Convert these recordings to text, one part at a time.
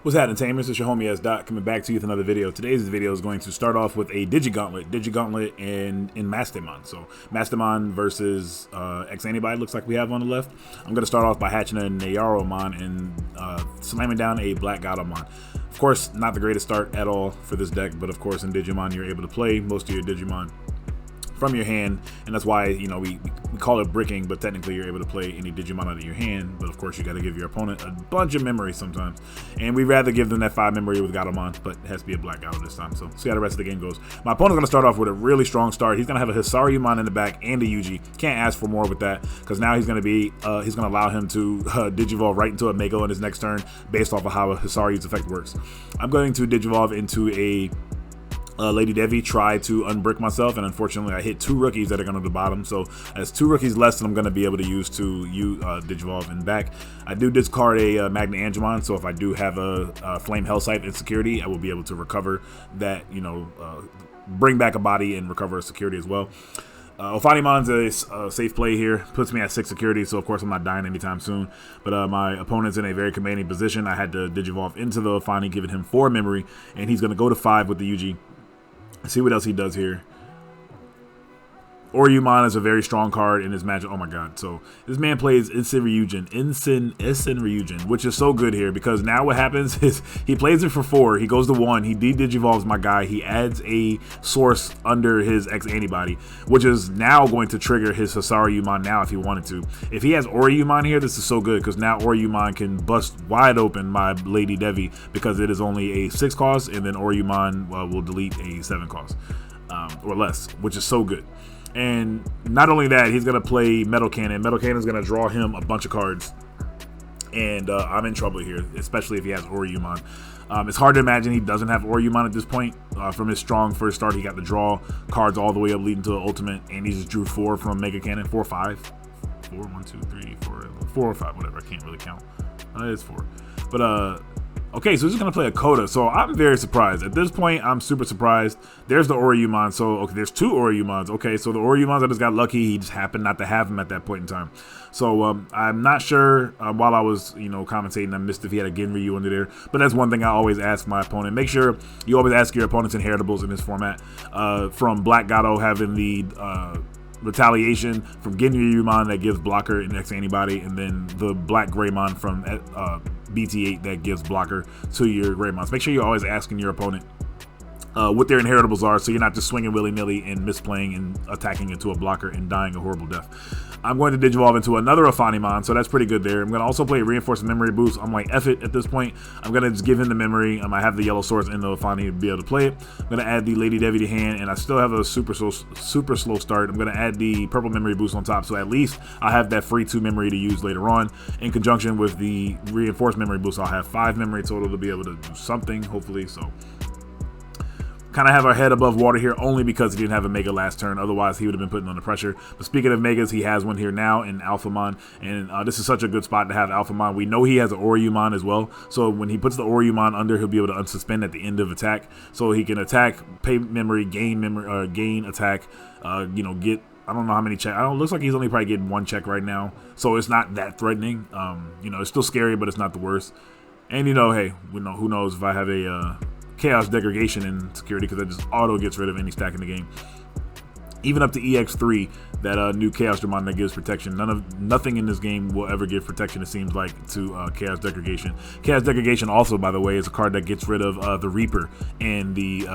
What's happening, Tamers? It's your homie S. Dot coming back to you with another video. Today's video is going to start off with a Digi-Gauntlet in Mastemon. So Mastemon versus X-AntiBody looks like we have on the left. I'm going to start off by hatching a Nayaromon and slamming down a Black Gatomon. Of course, not the greatest start at all for this deck, but of course in Digimon you're able to play most of your Digimon from your hand, and that's why, you know, we call it bricking, but technically you're able to play any Digimon out of your hand. But of course you got to give your opponent a bunch of memory sometimes, and we'd rather give them that 5 memory with Gatomon, but it has to be a Black Gato this time. So see how the rest of the game goes. My opponent's gonna start off with a really strong start. He's gonna have a Hisaryumon in the back and a Yuji. Can't ask for more with that, because now he's gonna be he's gonna allow him to Digivolve right into a Mego in his next turn based off of how a Hisaryu's effect works. I'm going to Digivolve into a Lady Devi, try to unbrick myself, and unfortunately I hit 2 rookies that are going to the bottom, so that's 2 rookies less than I'm going to be able to use to Digivolve in back. I do discard a Magna Angemon, so if I do have a Flame Hellscythe insecurity, I will be able to recover that, you know, bring back a body and recover a security as well. Ophanimon's a safe play here, puts me at 6 security, so of course I'm not dying anytime soon. But my opponent's in a very commanding position. I had to Digivolve into the Ophani, giving him 4 memory, and he's going to go to 5 with the Yuji. See what else he does here. Oryumon is a very strong card in his matchup. Oh my god. So this man plays Ensign Ryujin, which is so good here, because now what happens is he plays it for 4. He goes to 1. He de-digivolves my guy. He adds a source under his X-AntiBody, which is now going to trigger his Hisaryumon now if he wanted to. If he has Oryumon here, this is so good, because now Oryumon can bust wide open my Lady Devi, because it is only a 6 cost, and then Oryumon will delete a 7 cost or less, which is so good. And not only that, he's going to play Metal Cannon. Metal Cannon is going to draw him a bunch of cards. And I'm in trouble here, especially if he has Oryumon. It's hard to imagine he doesn't have Oryumon at this point. From his strong first start, he got to draw cards all the way up leading to the ultimate. And he just drew 4 from Mega Cannon. 4 or 5. 4, 1, 2, 3, 4, 4 or 5, whatever. I can't really count. It's 4. But, okay, so he's just going to play a Coda. So I'm very surprised. At this point, I'm super surprised. There's the Oryumon. So, okay, there's 2 Oryumons. Okay, so the Oryumons, I just got lucky. He just happened not to have him at that point in time. So I'm not sure, while I was, you know, commentating, I missed if he had a Genryu under there. But that's one thing I always ask my opponent. Make sure you always ask your opponent's inheritables in this format. From Black Gato having the retaliation, from Genryumon that gives blocker and X-AntiBody, and then the Black Greymon from BT8 that gives blocker to your Greymons. Make sure you're always asking your opponent what their inheritables are, so you're not just swinging willy-nilly and misplaying and attacking into a blocker and dying a horrible death. I'm going to Digivolve into another Ophanimon, so that's pretty good there. I'm going to also play Reinforced Memory Boost. I'm like, F it at this point. I'm going to just give him the memory. I have the yellow source in the Ophani to be able to play it. I'm going to add the Lady Devi to hand, and I still have a super slow start. I'm going to add the purple memory boost on top, so at least I have that free 2 memory to use later on. In conjunction with the Reinforced Memory Boost, I'll have 5 memory total to be able to do something, hopefully. So kind of have our head above water here, only because he didn't have a Mega last turn. Otherwise, he would have been putting under pressure. But speaking of Megas, he has one here now in Alphamon. And this is such a good spot to have Alphamon. We know he has an Oryumon as well. So when he puts the Oryumon under, he'll be able to unsuspend at the end of attack. So he can attack, pay memory, gain attack, you know, get, I don't know how many checks. It looks like he's only probably getting 1 check right now. So it's not that threatening. You know, it's still scary, but it's not the worst. And, you know, hey, who knows if I have a Chaos Degradation in security, because that just auto gets rid of any stack in the game. Even up to EX3, that new Chaos Dramon that gives protection. Nothing in this game will ever give protection, it seems like, to Chaos Degradation. Chaos Degradation also, by the way, is a card that gets rid of the Reaper in the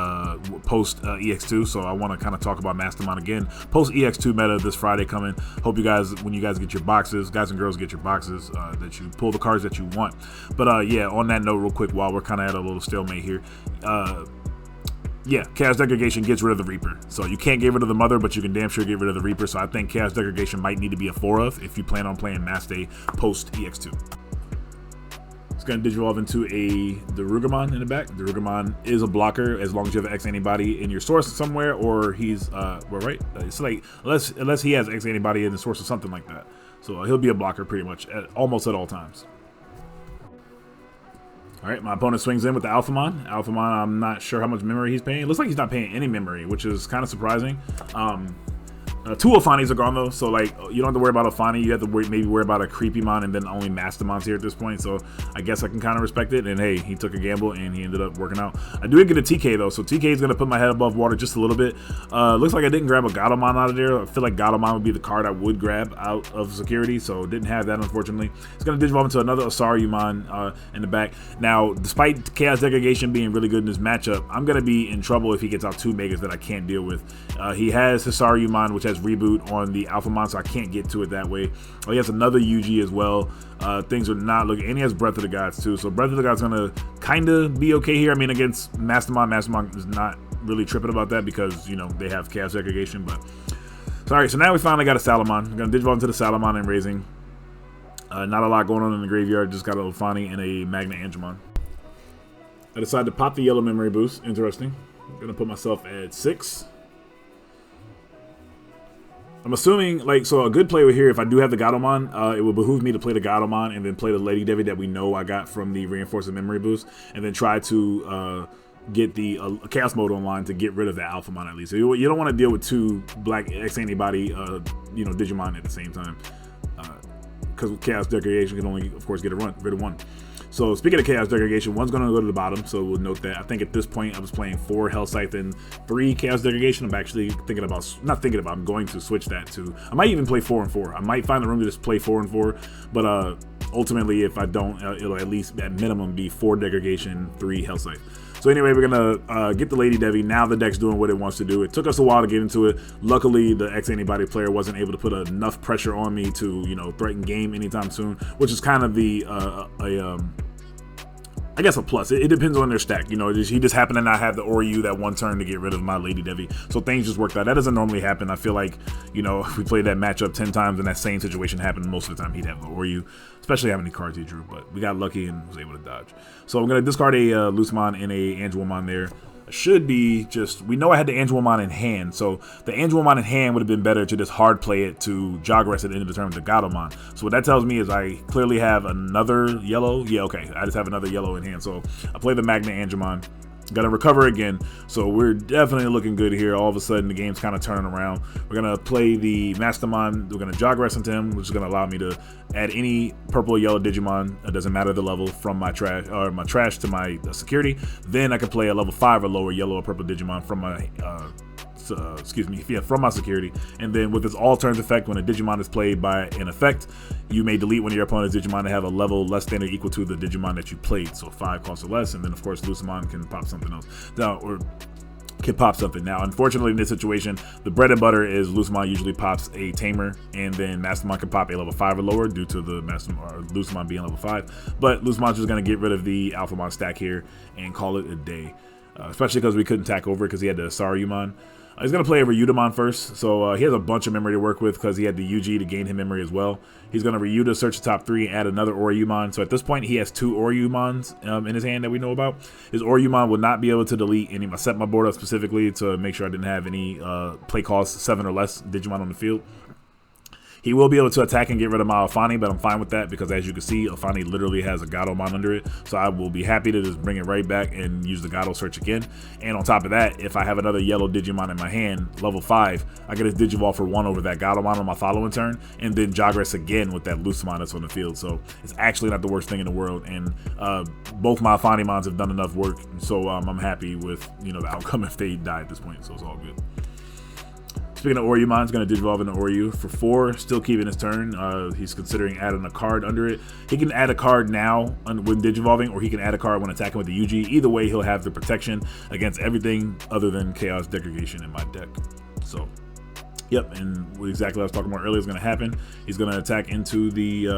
post EX2. So I want to kind of talk about Mastemon again. Post EX2 meta this Friday coming. Hope you guys, when you guys get your boxes, guys and girls get your boxes, that you pull the cards that you want. But yeah, on that note, real quick, while we're kind of at a little stalemate here, yeah, Chaos Degradation gets rid of the Reaper. So you can't get rid of the Mother, but you can damn sure get rid of the Reaper. So I think Chaos Degradation might need to be a 4 of if you plan on playing Mass Day post EX2. It's going to Digivolve into the Rugamon in the back. The Rugamon is a blocker as long as you have an X-AntiBody in your source somewhere, or he's, well, right? It's like, unless he has X-AntiBody in the source or something like that. So he'll be a blocker pretty much almost at all times. All right, my opponent swings in with the Alphamon. Alphamon, I'm not sure how much memory he's paying. It looks like he's not paying any memory, which is kind of surprising. Two Alfanis are gone though, so like you don't have to worry about Alfani. You have to maybe worry about a Creepymon, and then only Mastemon's here at this point. So I guess I can kind of respect it. And hey, he took a gamble and he ended up working out. I do get a TK though, so TK is gonna put my head above water just a little bit. Looks like I didn't grab a Gatomon out of there. I feel like Gatomon would be the card I would grab out of security, so didn't have that unfortunately. It's gonna Digivolve into another Asaryumon in the back. Now, despite Chaos Degradation being really good in this matchup, I'm gonna be in trouble if he gets out two Megas that I can't deal with. He has Asaryumon, which has Reboot on the Alphamon, so I can't get to it that way. He has another UG as well. Things are not looking, and he has Breath of the Gods too, so Breath of the Gods is gonna kind of be okay here. I mean, against Mastemon is not really tripping about that because, you know, they have Chaos Segregation, but sorry. So now we finally got a Salamon. I'm gonna Digivolve into the Salamon and Raising. Not a lot going on in the graveyard, just got a Alfani and a Magna Angemon. I decided to pop the yellow memory boost. Interesting. I'm gonna put myself at 6. I'm assuming, like, so a good play here, if I do have the Gatomon, it will behoove me to play the Gatomon and then play the Lady Devi that we know I got from the Reinforced Memory Boost, and then try to get the Chaos Mode online to get rid of that Alphamon at least. So you don't want to deal with two black X-Antibody, you know, Digimon at the same time, because Chaos Degradation can only, of course, get rid of one. So speaking of Chaos Degradation, one's going to go to the bottom, so we'll note that. I think at this point I was playing 4 Hell Scythe and 3 Chaos Degradation. I'm actually thinking about, I'm going to switch that to, I might even play 4 and 4. I might find the room to just play 4 and 4, but ultimately if I don't, it'll at least at minimum be 4 Degradation, 3 Hell Scythe. So anyway, we're gonna get the Lady Devi. Now the deck's doing what it wants to do. It took us a while to get into it. Luckily, the X-Antibody player wasn't able to put enough pressure on me to, you know, threaten game anytime soon, which is kind of the I guess a plus. It depends on their stack. You know, he just happened to not have the Oryu that one turn to get rid of my Lady Devi. So things just worked out. That doesn't normally happen. I feel like, you know, if we played that matchup 10 times and that same situation happened, most of the time he'd have the Oryu, especially how many cards he drew. But we got lucky and was able to dodge. So I'm going to discard a Loosemon and a Angemon there. Should be just, we know I had the Angemon in hand, so the Angemon in hand would have been better to just hard play it to Jogress at the end of the turn with the Gatomon. So what that tells me is I clearly have another yellow. Yeah, okay, I just have another yellow in hand. So I play the Magna Angemon. Gonna recover again, so we're definitely looking good here. All of a sudden the game's kind of turning around. We're gonna play the Mastemon. We're gonna Jogress into him, which is gonna allow me to add any purple or yellow Digimon, it doesn't matter the level, from my trash to my security. Then I can play a level 5 or lower yellow or purple Digimon from my from my security. And then with this all turns effect, when a Digimon is played by an effect, you may delete one of your opponent's Digimon to have a level less than or equal to the Digimon that you played. So 5 costs or less, and then of course Loosemon can pop something else. Now, unfortunately in this situation, the bread and butter is Loosemon usually pops a Tamer, and then Mastemon can pop a level 5 or lower due to the Loosemon being level 5. But Loosemon's just going to get rid of the Alphamon stack here and call it a day, especially because we couldn't tack over because he had the Asaryumon. He's going to play a Ryutamon first, so he has a bunch of memory to work with because he had the UG to gain him memory as well. He's going to Ryuta, search the top 3, add another Oryumon. So at this point, he has 2 Oryumons in his hand that we know about. His Oryumon will not be able to delete any. I set my board up specifically to make sure I didn't have any play cost 7 or less Digimon on the field. He will be able to attack and get rid of my Alfani, but I'm fine with that because, as you can see, Alfani literally has a Gatomon under it. So I will be happy to just bring it right back and use the Gato search again. And on top of that, if I have another yellow Digimon in my hand, level 5, I get a Digivolve for 1 over that Gatomon on my following turn, and then Jogress again with that Loosemon that's on the field. So it's actually not the worst thing in the world. And both my Alfanimons have done enough work, so I'm happy with, you know, the outcome if they die at this point. So it's all good. Speaking of Oryumon, he's going to Digivolve into Oryu for 4, still keeping his turn. He's considering adding a card under it. He can add a card now when Digivolving, or he can add a card when attacking with the UG. Either way, he'll have the protection against everything other than Chaos Degradation in my deck. So, yep, and exactly what I was talking about earlier is going to happen. He's going to attack into the,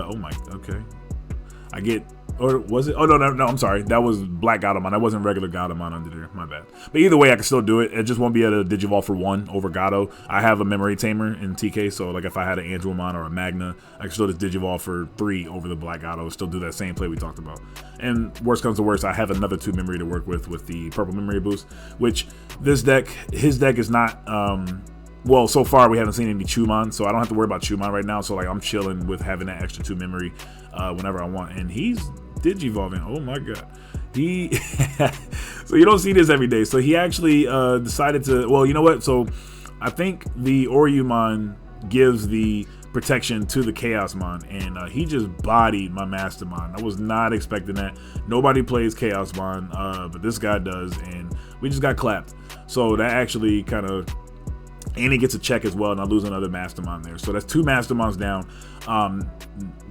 or was it? Oh, no, I'm sorry. That was Black Gatomon. That wasn't regular Gatomon under there. My bad. But either way, I can still do it. It just won't be able to Digivolve for 1 over Gato. I have a Memory Tamer in TK, so like if I had an Angemon or a Magna, I can still just Digivolve for 3 over the Black Gato. Still do that same play we talked about. And worst comes to worst, I have another 2 memory to work with the Purple Memory Boost, which his deck is not... well, so far we haven't seen any Chumon, so I don't have to worry about Chumon right now. So like I'm chilling with having that extra 2 memory whenever I want. And he's Digivolving. Oh my god. He so you don't see this every day. So he actually decided to, well, you know what? So I think the Oryumon gives the protection to the Chaosmon, and he just bodied my Mastemon. I was not expecting that. Nobody plays Chaosmon, but this guy does, and we just got clapped. So that actually kind of, and he gets a check as well, and I lose another Mastemon there. So that's 2 Mastemons down.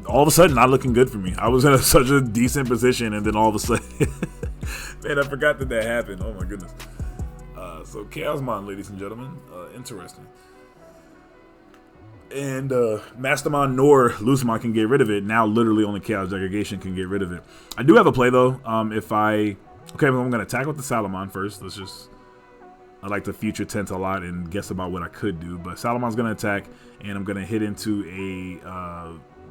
All of a sudden, not looking good for me. I was in such a decent position, and then all of a sudden, man, I forgot that happened. Oh my goodness. So Chaosmon, ladies and gentlemen, interesting. And Mastemon nor Loosemon can get rid of it. Now literally only Chaos Degradation can get rid of it. I do have a play though. Okay, well, I'm going to attack with the Salamon first. I like to future tense a lot and guess about what I could do. But Salamon's going to attack, and I'm going to hit into a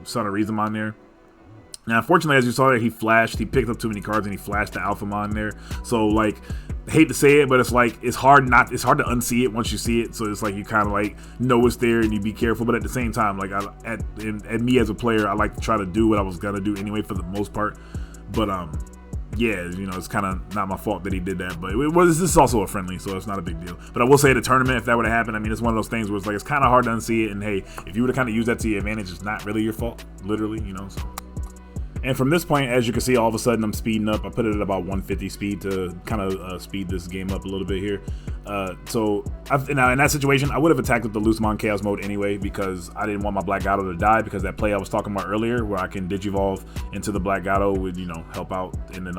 Sonorizamon there. Now, unfortunately, as you saw there, he picked up too many cards, and he flashed the Alphamon there. So, like, I hate to say it, but it's like, it's hard to unsee it once you see it. So it's like, you kind of like know it's there and you be careful. But at the same time, like, at me as a player, I like to try to do what I was going to do anyway for the most part. But, yeah, you know, it's kind of not my fault that he did that, but this is also a friendly, so it's not a big deal. But I will say, the tournament, if that would have happened, I mean, it's one of those things where it's like, it's kind of hard to unsee it, and hey, if you would have kind of used that to your advantage, it's not really your fault, literally, you know. So. And from this point, as you can see, all of a sudden I'm speeding up. I put it at about 150 speed to kind of speed this game up a little bit here. Now in that situation, I would have attacked with the Loosemon Chaos mode anyway, because I didn't want my Black Gato to die, because that play I was talking about earlier where I can Digivolve into the Black Gato would, you know, help out, and then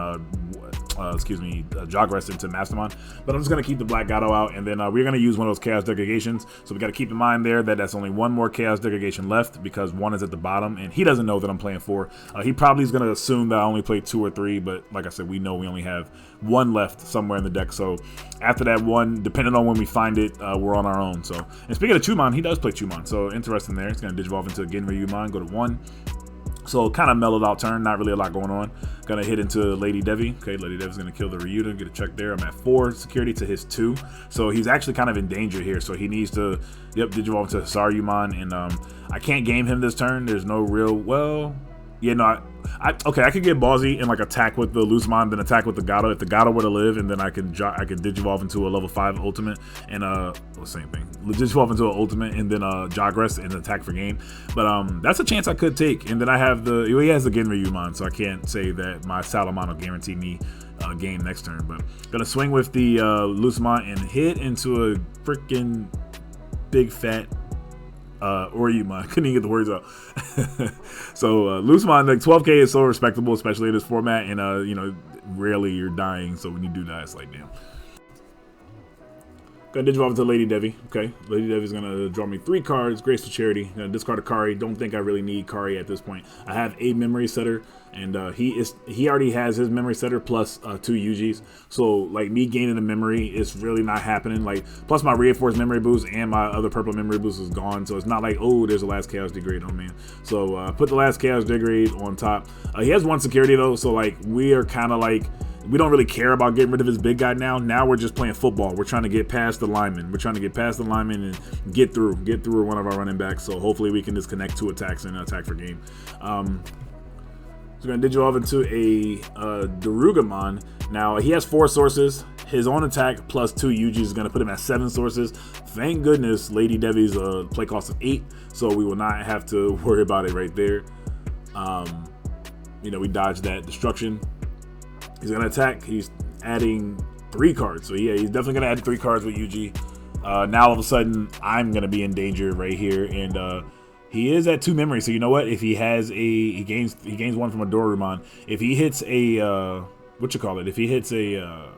Jog Rest into Mastemon. But I'm just going to keep the Black Gato out, and then we're going to use one of those Chaos Degradations. So we got to keep in mind there that that's only one more Chaos Degradation left, because one is at the bottom, and he doesn't know that I'm playing 4. He probably is going to assume that I only played 2 or 3, but like I said, we know we only have 1 left somewhere in the deck. So after that 1, depending on when we find it, we're on our own. So, and speaking of Chumon, he does play Chumon, so interesting there. It's going to Digivolve into Genryumon, go to 1. So kind of mellowed out turn, not really a lot going on. Gonna hit into Lady Devi. Okay, Lady Devi's gonna kill the Ryuta, get a check there. I'm at 4 security to his 2. So he's actually kind of in danger here. So he needs to, Digivolve into Saryumon, and I can't game him this turn. There's no real, well, yeah, no, okay, I could get ballsy and like attack with the Loosemon, then attack with the Gato. If the Gato were to live, and then I can Digivolve into a level 5 ultimate, and same thing. Digivolve into an ultimate, and then Jog Rest and attack for game. But that's a chance I could take. And then I have he has the Genryumon, so I can't say that my Salamon will guarantee me game next turn. But gonna swing with the Loosemon and hit into a freaking big fat Oryumon. Couldn't even get the words out. So Loosemon, like 12k is so respectable, especially in this format, and you know, rarely you're dying, so when you do die, it's like, damn. Gonna Digivolve into Lady Devi. Okay, Lady Devi's gonna draw me 3 cards. Graceful Charity. Gonna discard a Kari. Don't think I really need Kari at this point. I have a memory setter, and he already has his memory setter plus 2 UGs. So like me gaining a memory is really not happening. Like plus my reinforced memory boost and my other purple memory boost is gone. So it's not like, oh, there's a last Chaos Degrade on me. So put the last Chaos Degrade on top. He has 1 security though, so like we are kind of like, we don't really care about getting rid of his big guy now. Now we're just playing football. We're trying to get past the lineman. We're trying to get past the lineman and get through one of our running backs. So hopefully we can just connect 2 attacks and attack for game. So we're going to Digivolve into a Darugamon. Now he has 4 sources. His own attack plus 2 UGs is going to put him at 7 sources. Thank goodness Lady Devi's play cost of 8. So we will not have to worry about it right there. You know, we dodged that destruction. He's going to attack. He's adding 3 cards. So yeah, he's definitely going to add 3 cards with UG. Now all of a sudden, I'm going to be in danger right here. And he is at 2 memory. So you know what? If he has he gains 1 from a Dorumon. If he hits a, if he hits a,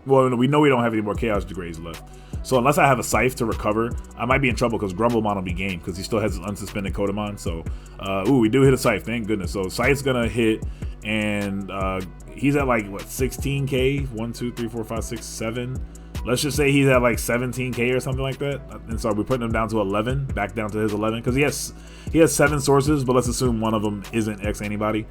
well, we know we don't have any more Chaos Degrades left. So unless I have a Scythe to recover, I might be in trouble because Grumblemon will be game because he still has his unsuspended Kodamon. So, we do hit a Scythe, thank goodness. So Scythe's going to hit, and he's at like, what, 16k? 1, 2, 3, 4, 5, 6, 7. Let's just say he's at like 17k or something like that. And so we're putting him down to 11, back down to his 11, because he has 7 sources, but let's assume one of them isn't X-AntiBody.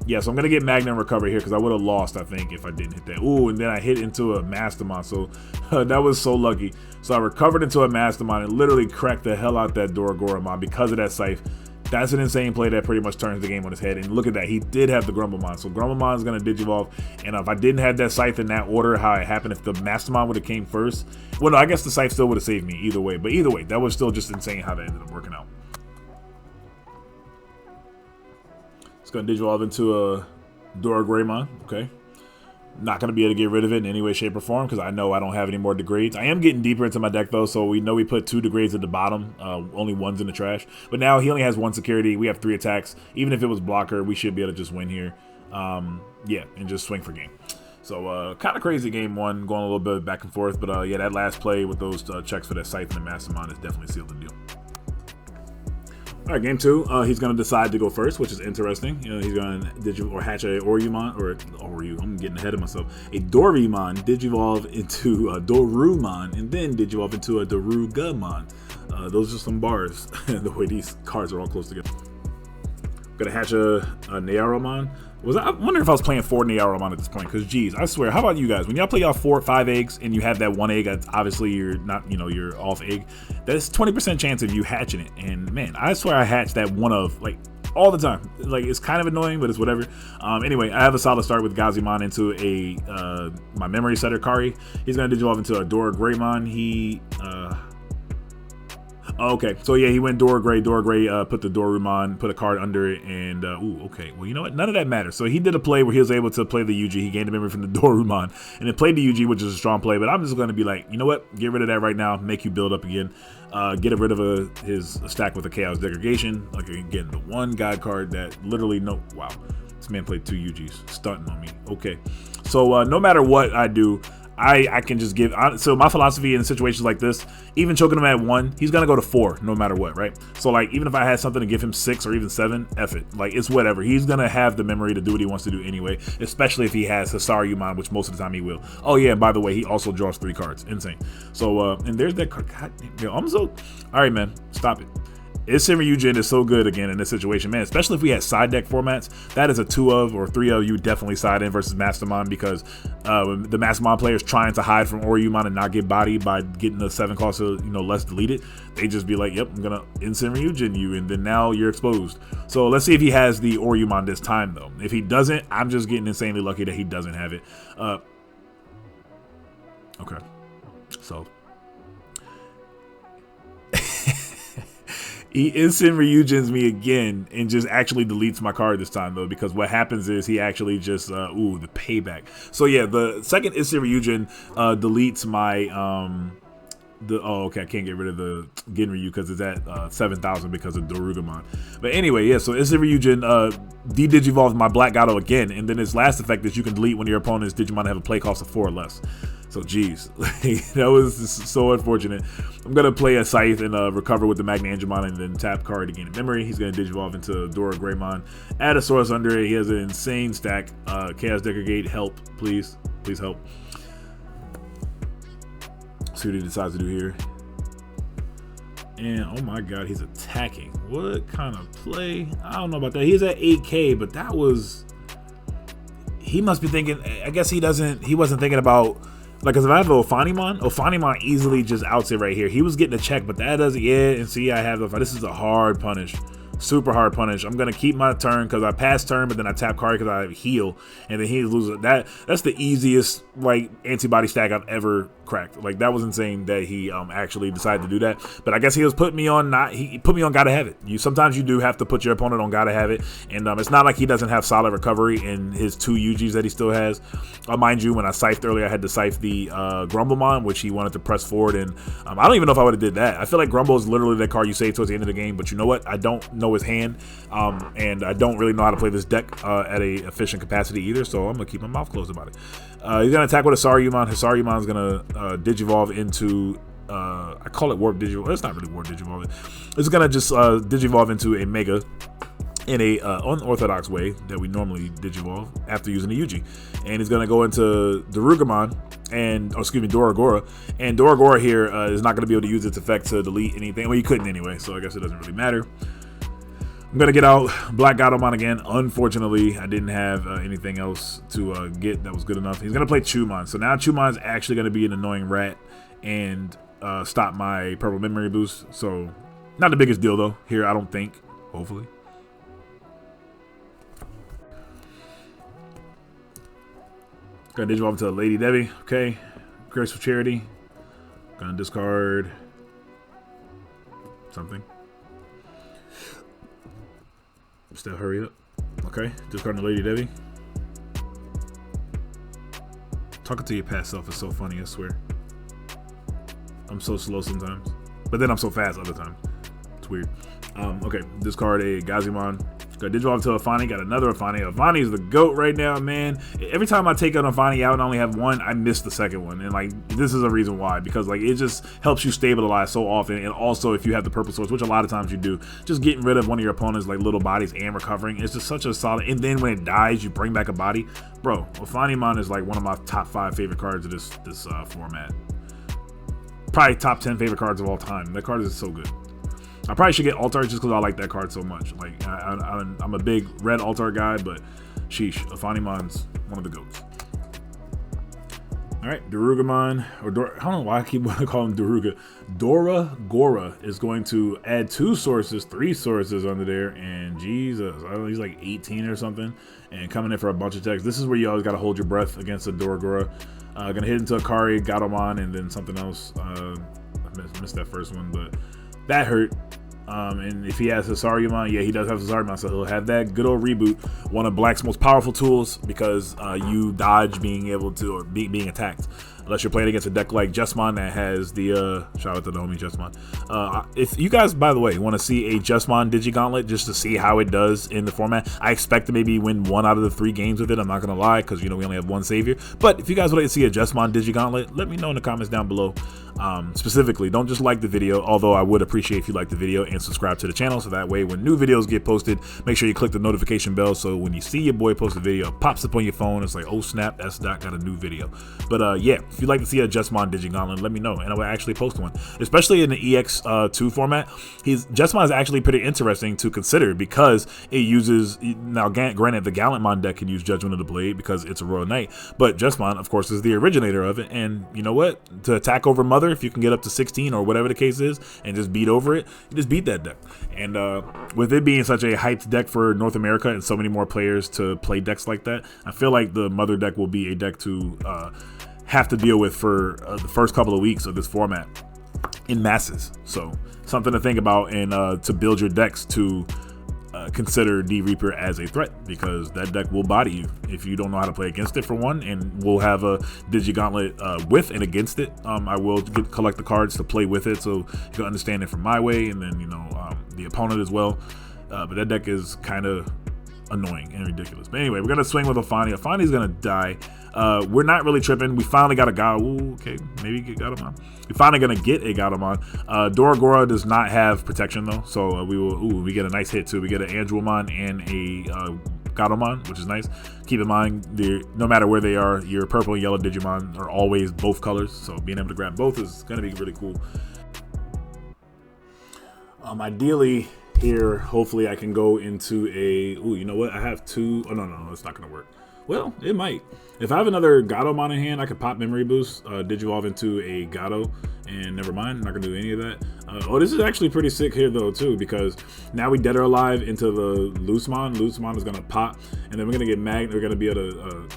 Yeah, so I'm going to get Magnum Recover here because I would have lost, I think, if I didn't hit that. Ooh, and then I hit into a Mastemon, so that was so lucky. So I recovered into a Mastemon and literally cracked the hell out that Dorogoramon because of that Scythe. That's an insane play that pretty much turns the game on its head. And look at that. He did have the Grumblemon. So Grumblemon is going to Digivolve. And if I didn't have that Scythe in that order, how it happened, if the Mastemon would have came first, well, no, I guess the Scythe still would have saved me either way. But either way, that was still just insane how that ended up working out. It's going to Digivolve into a Dora Greymon. Okay. Not going to be able to get rid of it in any way, shape, or form because I know I don't have any more degrades. I am getting deeper into my deck, though, so we know we put 2 degrades at the bottom. Only 1's in the trash. But now he only has 1 security. We have 3 attacks. Even if it was blocker, we should be able to just win here. Yeah, and just swing for game. So kind of crazy game 1, going a little bit back and forth. But yeah, that last play with those checks for that Scythe and the Mastemon is definitely sealed the deal. All right, game 2. He's going to decide to go first, which is interesting. You know, he's going to hatch a I'm getting ahead of myself. A Dorumon, Digivolve into a Dorumon, and then Digivolve into a Dorugamon. Those are some bars. The way these cards are all close together. Going to hatch a Nearomon. I wonder if I was playing 4 Nearomon at this point, because geez, I swear, how about you guys? When y'all play y'all 4 or 5 eggs and you have that 1 egg, obviously you're not, you're off egg. That's 20% chance of you hatching it. And man, I swear I hatched that 1 of like all the time. Like it's kind of annoying, but it's whatever. Anyway, I have a solid start with Gazimon into a my memory setter Kari. He's gonna Digivolve into a Dora Greymon. Okay, so yeah, he went Dora Gray, put the Dorumon, put a card under it, and ooh, okay. Well, you know what? None of that matters. So he did a play where he was able to play the UG. He gained a memory from the Dorumon, and then played the UG, which is a strong play. But I'm just going to be like, you know what? Get rid of that right now. Make you build up again. Get rid of his stack with a Chaos Degradation. Like again, the 1 God card that literally wow. This man played 2 UGs, stunting on me. Okay, so no matter what I do, I can just give. So my philosophy in situations like this, even choking him at 1, he's gonna go to 4 no matter what, right? So like even if I had something to give him 6 or even 7, F it. Like it's whatever. He's gonna have the memory to do what he wants to do anyway, especially if he has Hisaryumon, which most of the time he will. Oh yeah, and by the way, he also draws 3 cards. Insane. So and there's that card. God damn, yo, I'm so. All right, man, stop it. Ryujin is so good again in this situation, man. Especially if we had side deck formats, that is a 2 of or 3 of you definitely side in versus Mastemon, because the Mastemon player is trying to hide from Oriyumon and not get bodied by getting the 7 cost of less deleted. They just be like, yep, I'm gonna Ryujin you, and then now you're exposed. So let's see if he has the Oriyumon this time though. If he doesn't, I'm just getting insanely lucky that he doesn't have it. Okay, so. He instant Ryujins me again and just actually deletes my card this time though, because what happens is he actually just ooh, the payback. So yeah, the second instant Ryujin deletes my oh okay, I can't get rid of the Genryu because it's at 7,000 because of Dorugamon. But anyway, yeah, so instant Ryujin de-digivolves my Black Gato again, and then his last effect is you can delete when your opponent's Digimon have a play cost of 4 or less. So geez, that was so unfortunate. I'm gonna play a Scythe and recover with the Magnangemon and then tap card to gain a memory. He's gonna Digivolve into Dora Greymon, add a source under it. He has an insane stack. Chaos Degradate, help, please help. See what he decides to do here. And oh my god, he's attacking. What kind of play? I don't know about that. He's at 8K, but that was. He must be thinking. I guess he wasn't thinking about. Like, cause if I have Ophanimon easily just outs it right here. He was getting a check, but that doesn't. Yeah, and see, I have this is a hard punish, super hard punish. I'm gonna keep my turn because I pass turn, but then I tap card because I heal, and then he loses. That's the easiest like antibody stack I've ever cracked. Like that was insane that he actually decided to do that. But I guess he was putting me on he put me on gotta have it. Sometimes you do have to put your opponent on gotta have it, and it's not like he doesn't have solid recovery in his 2 UGs that he still has. Mind you, when I scythed earlier, I had to scythe the Grumblemon, which he wanted to press forward, and I don't even know if I would have did that. I feel like Grumble is literally that card you save towards the end of the game, but you know what? I don't know his hand, and I don't really know how to play this deck at a efficient capacity either, so I'm gonna keep my mouth closed about it. He's gonna attack with Hisaryumon. Hisaryumon's gonna Digivolve into I call it Warp Digivolve. It's not really Warp Digivolve. It's gonna just Digivolve into a Mega in a unorthodox way that we normally Digivolve after using the UG. And he's gonna go into Dorugamon and Doragora. And Doragora here is not gonna be able to use its effect to delete anything. Well, you couldn't anyway, so I guess it doesn't really matter. I'm gonna get out Black Gatomon again. Unfortunately, I didn't have anything else to get that was good enough. He's gonna play Chumon, so now Chumon's actually gonna be an annoying rat and stop my purple memory boost. So not the biggest deal though here, I don't think. hopefully. Gonna digivolve to Lady Debbie. Okay. Graceful Charity. Gonna discard something. Still hurry up. Okay. Discarding Lady Debbie. Talking to your past self is so funny, I swear. I'm so slow sometimes. But then I'm so fast other times. It's weird. Okay. Discard a Gazimon. Got digivolve to Afani, got another Afani. Afani is the GOAT right now, man. Every time I take an Afani out and only have one, I miss the second one. And like, this is a reason why, because like it just helps you stabilize so often. And also if you have the purple source, which a lot of times you do, just getting rid of one of your opponent's like little bodies and recovering, it's just such a solid. And then when it dies, you bring back a body. Bro, Afanimon is like one of my top 5 favorite cards of this format. Probably top 10 favorite cards of all time. That card is so good. I probably should get Altar just because I like that card so much. Like, I'm a big red Altar guy, but sheesh, Afanimon's one of the GOATs. All right, Darugamon, or I don't know why I keep wanting to call him Daruga. Dora Gora is going to add 2 sources, 3 sources under there, and Jesus, I don't know, he's like 18 or something, and coming in for a bunch of attacks. This is where you always got to hold your breath against a Dora Gora. Gonna hit into Akari, Gatomon, and then something else. I missed that first one, but that hurt. And if he has Hisaryumon, yeah, he does have Hisaryumon, so he'll have that good old reboot. One of Black's most powerful tools because you dodge being able to, or being attacked. Unless you're playing against a deck like Jessamon that has the, shout out to the homie Jessamon. If you guys, by the way, want to see a Jessamon Digi-Gauntlet just to see how it does in the format, I expect to maybe win 1 out of the 3 games with it. I'm not going to lie, because, you know, we only have 1 savior. But if you guys would like to see a Jessamon Digi-Gauntlet, let me know in the comments down below. Specifically, don't just like the video, although I would appreciate if you like the video and subscribe to the channel, so that way when new videos get posted, make sure you click the notification bell, so when you see your boy post a video, it pops up on your phone. It's like, oh snap, S-Dot got a new video. But yeah, if you'd like to see a Jessamon Digi-Gauntlet, let me know, and I will actually post one, especially in the EX2 format. Jessamon is actually pretty interesting to consider because it uses, now granted the Gallantmon deck can use Judgment of the Blade because it's a Royal Knight, but Jessamon of course is the originator of it, and you know what, to attack over Mother, if you can get up to 16 or whatever the case is and just beat over it, you just beat that deck. And with it being such a hyped deck for North America and so many more players to play decks like that, I feel like the Mother deck will be a deck to have to deal with for the first couple of weeks of this format in masses. So something to think about, and to build your decks to consider D-Reaper as a threat, because that deck will body you if you don't know how to play against it, for one, and we'll have a Digi-Gauntlet with and against it. I will collect the cards to play with it so you can understand it from my way, and then, you know, the opponent as well. But that deck is kind of annoying and ridiculous. But anyway, we're going to swing with Afani. Afani's going to die. We're not really tripping. We finally got a Gatomon. Okay, maybe get Gatomon. We're finally going to get a Gatomon. Dora Gora does not have protection though, so we get a nice hit too. We get an Andromon and a Gatomon, which is nice. Keep in mind, no matter where they are, your purple and yellow Digimon are always both colors, so being able to grab both is going to be really cool. Ideally here, hopefully I can go into a, you know what, I have 2, oh no, it's not going to work. Well, it might. If I have another Gatomon in hand, I could pop Memory Boost, Digivolve into a Gato, and never mind, I'm not going to do any of that. Oh, this is actually pretty sick here, though, too, because now we Dead or Alive into the Loosemon. Loosemon is going to pop, and then we're going to get we're going to be able to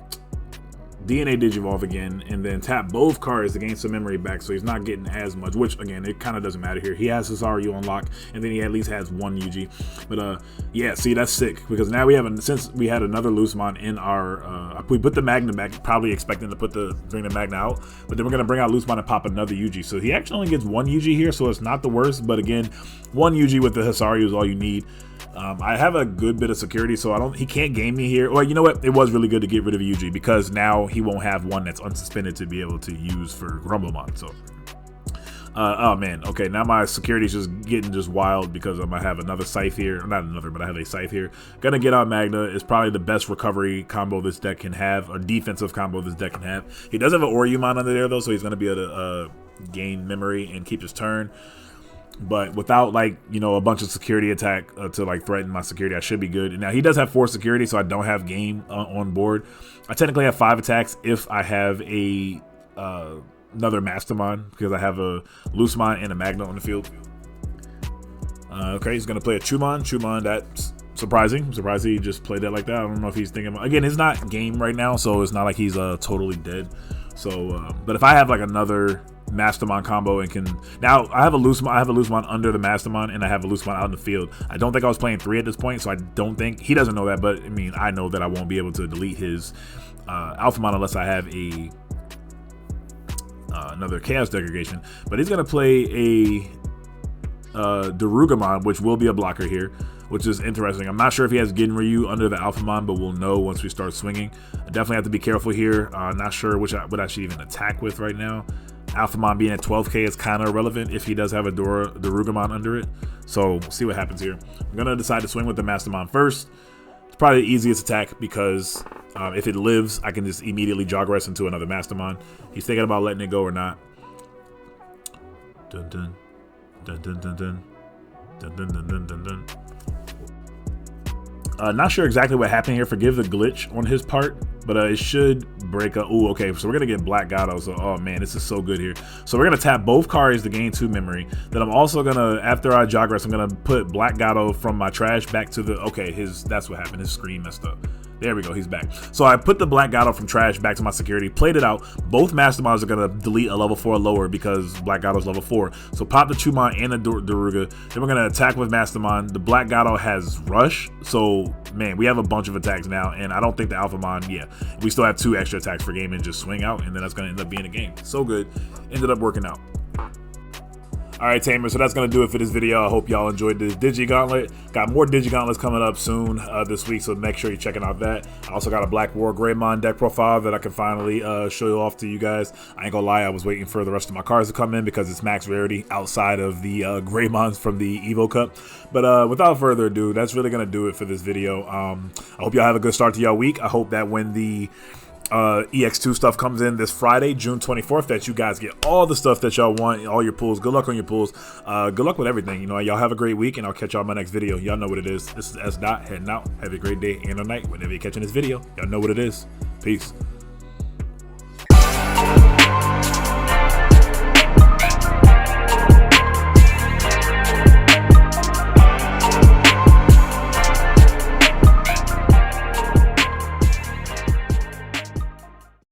DNA Digivolve again, and then tap both cards to gain some memory back, so he's not getting as much, which again, it kind of doesn't matter here. He has his RU on lock, and then he at least has 1 UG. But yeah, see, that's sick, because now we have, since we had another Loosemon in our, we put the Magna back, probably expecting to bring the Magna out, but then we're going to bring out Loosemon and pop another UG. So he actually only gets 1 UG here, so it's not the worst, but again, 1 UG with the Hisaru is all you need. I have a good bit of security, so he can't game me here. Well, you know what? It was really good to get rid of UG, because now he won't have one that's unsuspended to be able to use for Grumblemon. So, oh man, okay, now my security is just getting wild, because I have another Scythe here. Not another, but I have a Scythe here. Gonna get out Magna. It's probably the best recovery combo this deck can have, or defensive combo this deck can have. He does have an Oriyumon under there though, so he's gonna be able to gain memory and keep his turn. But without, like, you know, a bunch of security attack to like threaten my security, I should be good. Now he does have 4 security, so I don't have game on board. I technically have 5 attacks if I have a another Mastemon, because I have a Loosemon and a Magna on the field. Okay, he's gonna play a Chumon. That's surprising. I'm surprised he just played that like that. I don't know if he's thinking about, again, it's not game right now, so it's not like he's totally dead. So but if I have like another Mastemon combo and can, now I have a Loosemon under the Mastemon, and I have a Loosemon out in the field. I don't think I was playing 3 at this point, so I don't think he doesn't know that, but I mean, I know that I won't be able to delete his Alphamon unless I have a another Chaos Degradation. But he's gonna play a Darugamon, which will be a blocker here, which is interesting. I'm not sure if he has Ginryu under the Alphamon, but we'll know once we start swinging. I definitely have to be careful here. Not sure what I should even attack with right now. Alphamon being at 12k is kind of irrelevant if he does have a Darugamon under it. So we'll see what happens here. I'm going to decide to swing with the Mastemon first. It's probably the easiest attack because if it lives, I can just immediately jog rest into another Mastemon. He's thinking about letting it go or not. Dun dun dun dun dun dun dun dun dun dun dun dun. Not sure exactly what happened here. Forgive the glitch on his part, but it should break up. Ooh, okay, so we're gonna get Black Gato. So, oh man, this is so good here. So we're gonna tap both cards to gain 2 memory. Then I'm also gonna, after I jog rest, I'm gonna put Black Gato from my trash back to the, okay, that's what happened. His screen messed up. There we go, he's back. So I put the Black Gato from trash back to my security, played it out. Both Mastemons are gonna delete a level 4 lower because Black Gato's level 4. So pop the Chumon and the Daruga. Then we're gonna attack with Mastemon. The Black Gato has Rush, so man, we have a bunch of attacks now, and I don't think the Alphamon, yeah, we still have 2 extra attacks per game and just swing out, and then that's gonna end up being a game. So good, ended up working out. All right, Tamers, so that's going to do it for this video. I hope y'all enjoyed the Digi-Gauntlet. Got more Digi-Gauntlets coming up soon this week, so make sure you're checking out that. I also got a Black War Greymon deck profile that I can finally show you off to you guys. I ain't gonna lie, I was waiting for the rest of my cards to come in because it's max rarity outside of the Greymons from the Evo Cup. But without further ado, that's really going to do it for this video. I hope y'all have a good start to y'all week. I hope that when the EX2 stuff comes in this Friday, June 24th, that you guys get all the stuff that y'all want, all your pulls. Good luck on your pulls. Good luck with everything. You know, y'all have a great week, and I'll catch y'all in my next video. Y'all know what it is. This is S. Dot heading out. Have a great day and a night whenever you're catching this video. Y'all know what it is. Peace.